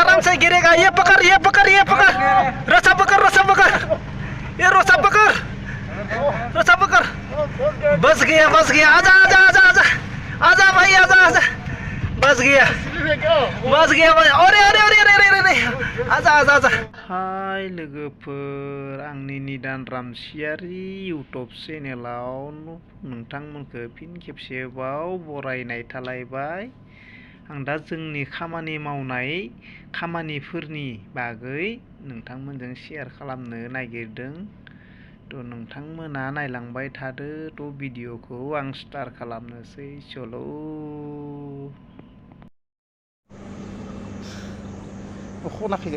आराम से गिरेगा। ये पकड़ ये पकड़ ये पकड़, रस्सा पकड़ रस्सा पकड़, ये रस्सा पकड़ रस्सा पकड़। बस गया आजा आजा आजा आजा आजा भाई आजा आजा, बस गया भाई। अरे अरे अरे अरे अरे आजा आजा आजा। हाय लोगोफोर, आंनि निदान रामसियारि इउटुब चेनेलाव नोंथांमोनखौ फिन खेबसेबाव बरायनाय थालायबाय। आं दा जोंनि खामानि मावनाय खामानिफोरनि बागै नोंथांमोनजों शेयार खालामनो नागिरदों। थ' नोंथांमोना नायलांबाय थादो। थ' भिडिअखौ आं स्टार्ट खालामनोसै। चलो खनाखै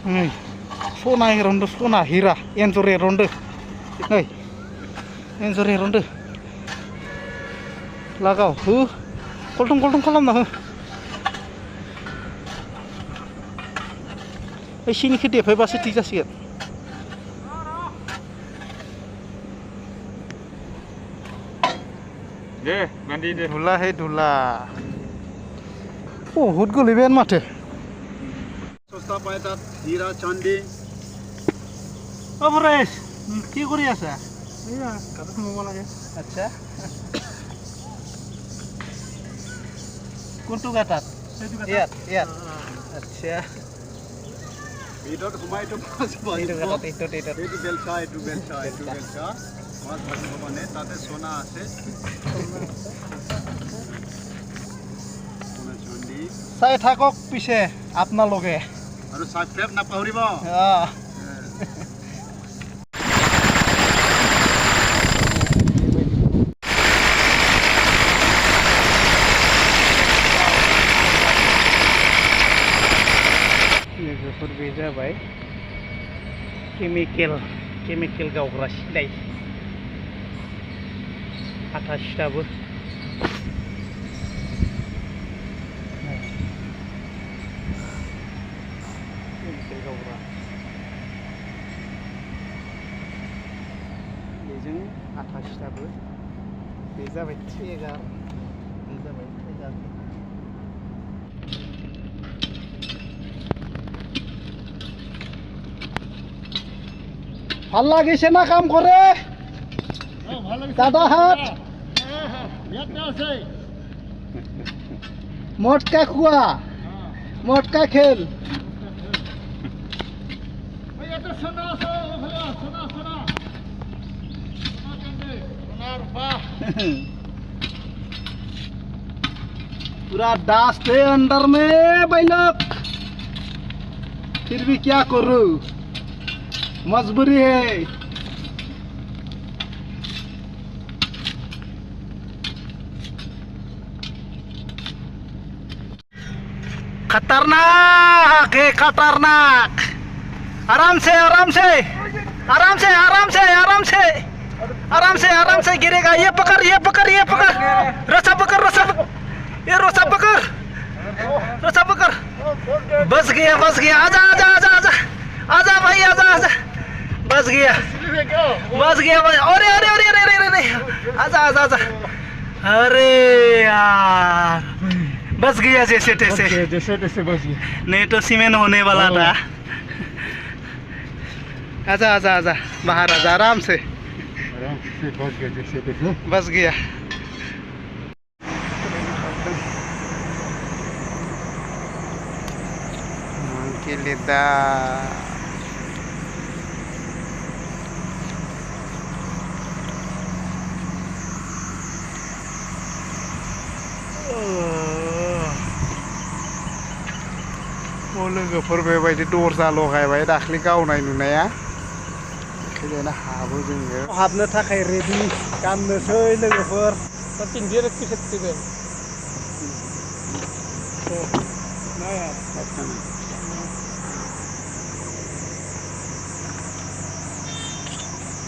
नै सना एरनदो, सना हिरा एन्जर एरनदो, नै एन्जर एरनदो। लागाव हो, कल्टं कल्टं खालामना हो। ओइ सिनिखौ देफायबासो थिग जासिगोन। दे मानदि दे। धुला हे धुला, बहुत गोलैबायानो माथो। सस्ता पाय তাত হীরা চান্দি। অ পৰেশ, কি কৰি আছা? এইয়া কাটত সোমাব লাগে। আচ্ছা, কোনটো গাঁতাত? ইয়াত ইয়াত। আচ্ছা, ভিতৰত সোমাইতো মাছ এইটো গাঁতাত, এইটো এইটো বেলচা, এইটো বেলচা, এইটো বেলচা মাছ ভাজিব মানে। তাতে সোনা আছে, সোনা চান্দি। চাই থাকক পিছে আপোনালোকে, আৰু সাবস্ক্ৰাইব নাপাহৰিব। लोगोफोर बे जाबाय केमिकेल गावग्रा सिलाइ, आथा सिथाबो। केमिकेल गावग्रा बेजों आथा सिथाबो। बे जाबाय ट्रेगार, बे जाबाय ट्रेगार। ভাল লাগিছে না কাম করে দাদা? হাত মটকা খোৱা, মটকা খেল। पूरा डस्ट है अंदर में भाई लोग, फिर भी क्या करूं, मजबूरी है। खतरनाक है, खतरनाक। आराम से आराम से आराम से आराम से आराम से आराम से आराम से गिरेगा। ये पकड़ ये पकड़ ये पकड़, रस्सा पकड़ रस्सा पकड़, ये रस्सा पकड़ रस्सा पकड़। बस गया आजा आजा आजा आजा आजा भाई आजा आजा, बस गया भाई। अरे अरे अरे अरे अरे आजा आजा आजा। अरे यार, बस गया जैसे तैसे, जैसे तैसे बस गया, नहीं तो सीमेंट होने वाला था। आजा आजा आजा बाहर आजा, आराम से बस गया जैसे तैसे, बस गया। के लेदा लोगोफोर बेबायदि दरजा लगायबाय दाख्लै गावनाय नुनाया, ओंखायनो हाबो जोङो। हाबनो थाखाय रेडि गाननोसै लोगोफोर।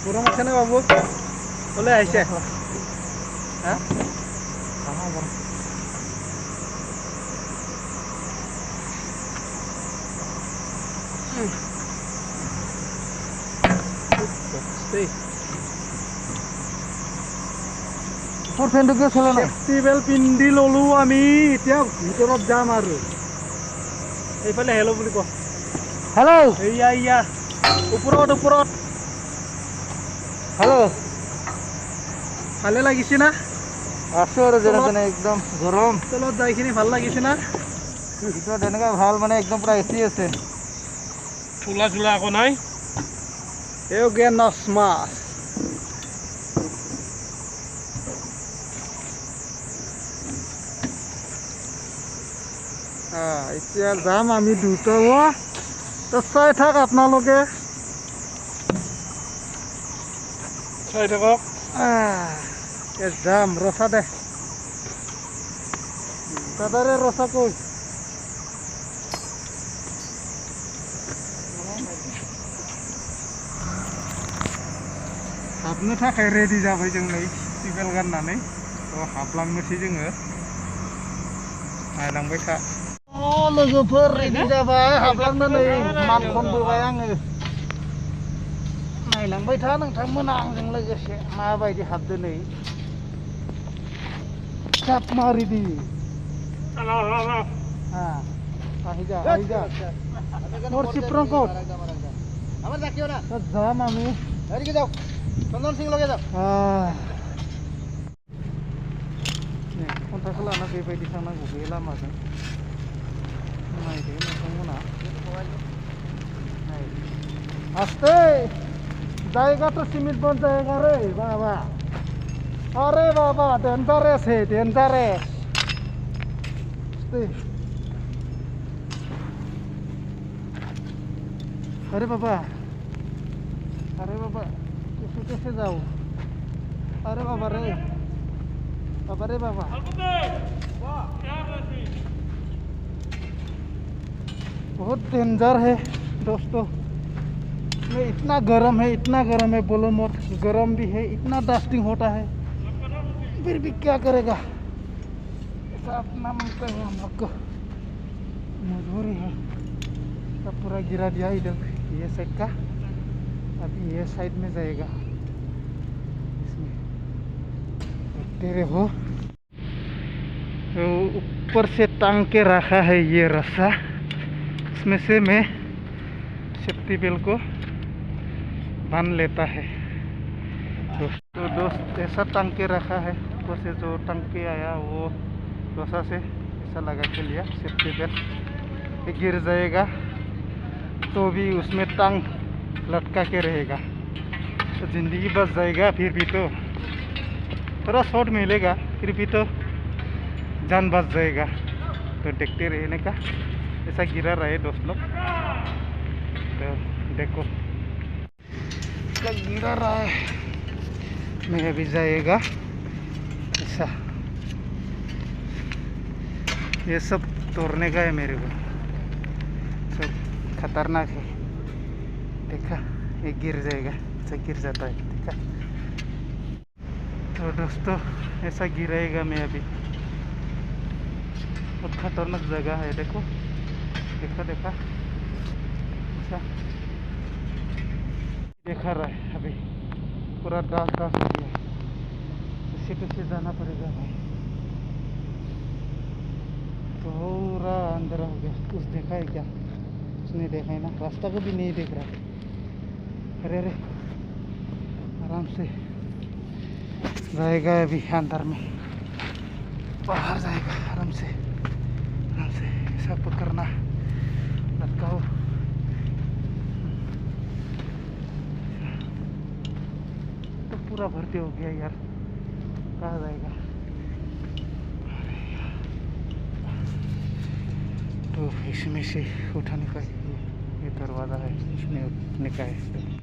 পুরো মাছ না বাবু, চলে আইছে। হ্যাঁ তোৰ ফ্ৰেণ্ডটো কিয় চলা নাই? সেফটি বেল্ট পিন্ধি ললো আমি এতিয়া ভিতৰত যাম আৰু এইফালে হেল্ল' বুলি কওঁ হেল্ল' এয়া ওপৰত হেল্ল' ভালে লাগিছে না আছোঁ আৰু যেনে তেনে একদম গৰম তলত যাইখিনি ভাল লাগিছে না ভিতৰত এনেকুৱা ভাল মানে একদম পুৰা এচি আছে চোলা আকৌ নাই Eugenos mas এতিয়া যাম আমি দুটা তো চাই থাক আপোনালোকে চাই থাকক যাম ৰচা দে দাদাৰে ৰচা কৈ हाबनो थाखाय रेडि जाबाय जों नै सिगेल गाननानै हाबलांनोसै जोङो नायलांबाय था लोगोफोर रेडि जाबाय हाबलांनो नै मान खनबोबाय आङो नायलांबाय था नोंथांमोना आंजों लोगोसे माबायदि हाबदो नै चाप मारिदि मोर सिप्रंको जाम আমি এদিকে যাও চন্দন সিং লগে যাও कन्ट्राक्टखौ लाना बेबायदि थांनांगौ बे लामाजों नायदो नोंथांमोना आस्ते जायगा तो सीमित बन जाएगा रे बाबा अरे बाबा डेंजरस है डेंजरस अरे बाबा कैसे कैसे जाओ अरे बाबा रे बाबा बहुत डेंजर है दोस्तों में इतना गर्म है बोलो मत गर्म भी है इतना डस्टिंग होता है फिर भी क्या करेगा ऐसा अपना मांगते हैं हम लोग को मजबूरी है सब पूरा गिरा दिया इधर ये साइड का अभी ये साइड में जाएगा इसमें देखते रहो तो ऊपर से टांग के रखा है ये रस्सा इसमें से मैं सेफ्टी बेल्ट को बांध लेता है तो दोस्त ऐसा टांग के रखा है ऊपर से जो टांग के आया वो रस्सा से ऐसा लगा के लिया सेफ्टी बेल्ट गिर जाएगा तो भी उसमें टांग लटका के रहेगा तो ज़िंदगी बच जाएगा फिर भी तो थोड़ा शॉर्ट मिलेगा फिर भी तो जान बच जाएगा तो देखते रहने का ऐसा गिरा रहे दोस्त लोग तो देखो गिरा रहा है मैं अभी जाएगा ऐसा ये सब तोड़ने का है मेरे को सब खतरनाक है देखा ये गिर जाएगा ऐसा गिर जाता है देखा तो दोस्तों ऐसा गिराएगा मैं अभी बहुत खतरनाक जगह है देखो देखा ऐसा देखा रहा है अभी पूरा दास हो गया इसी जाना पड़ेगा भाई पूरा अंदर हो गया कुछ देखा है क्या उसने देखा है ना रास्ता को भी नहीं देख रहा अरे आराम से जाएगा अभी अंदर में बाहर जाएगा आराम से ऐसा पकड़ना लटकाओ तो पूरा भर्ती हो गया यार कहाँ जाएगा तो इसमें से उठाने का ये दरवाज़ा है इसमें उठने का है